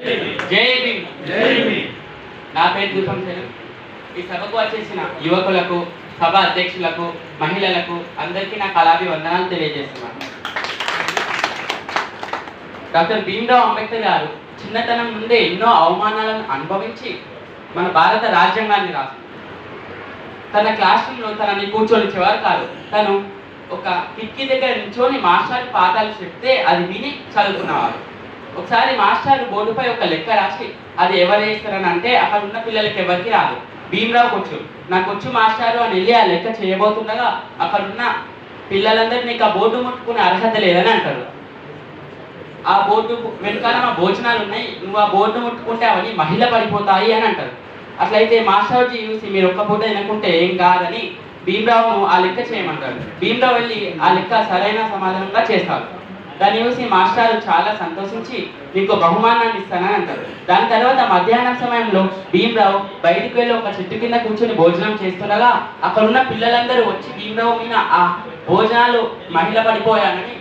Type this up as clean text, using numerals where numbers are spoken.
జై భీమ్. నా పేరు దీపంశను. ఈ సభకు వచ్చేసిన యువకులకు, సభ అధ్యక్షులకు, మహిళలకు అందరికీ నా కళాభివందనాలు తెలియజేస్తున్నాను. డాక్టర్ భీమ్రావ్ అంబేద్కర్ గారు చిన్నతనం నుండే ఎన్నో అవమానాలను అనుభవించి మన భారత రాజ్యాంగాన్ని రాశారు. తన క్లాస్ రూమ్లో తనని కూర్చొనిచ్చేవారు కాదు. తను ఒక కిటికీ దగ్గర నిల్చొని మాస్టర్ పాఠాలు చెప్తే అది విని చదువుకున్నవారు. ఒకసారి మాస్టర్ బోర్డుపై ఒక లెక్క రాసి అది ఎవరు వేస్తారని అంటే అక్కడ ఉన్న పిల్లలకి ఎవరికి రాదు. భీమ్రావుకి వచ్చు. నాకు వచ్చు మాస్టారు అని వెళ్ళి ఆ లెక్క చేయబోతుండగా అక్కడున్న పిల్లలందరూ నీకు ఆ బోర్డు ముట్టుకునే అర్హత లేదని అంటారు. ఆ బోర్డు వెనుకాల మా భోజనాలు ఉన్నాయి, నువ్వు ఆ బోర్డు ముట్టుకుంటే అవన్నీ మహిళ పడిపోతాయి అని అంటారు. అట్లయితే మాస్టర్జీ చూసి మీరు ఒక్క పూట వినకుంటే ఏం కాదని భీమ్రావును ఆ లెక్క చేయమంటారు. భీమ్రావు వెళ్ళి ఆ లెక్క సరైన సమాధానంగా చేస్తారు. దాన్ని చూసి మాస్టారు చాలా సంతోషించి నీకు బహుమానాన్ని ఇస్తానని అంటారు. దాని తర్వాత మధ్యాహ్నం సమయంలో భీమ్రావు బయటికి వెళ్ళి ఒక చెట్టు కింద కూర్చొని భోజనం చేస్తుండగా అక్కడున్న పిల్లలందరూ వచ్చి భీమ్రావు మీద ఆ భోజనాలు మహిళ పడిపోయానని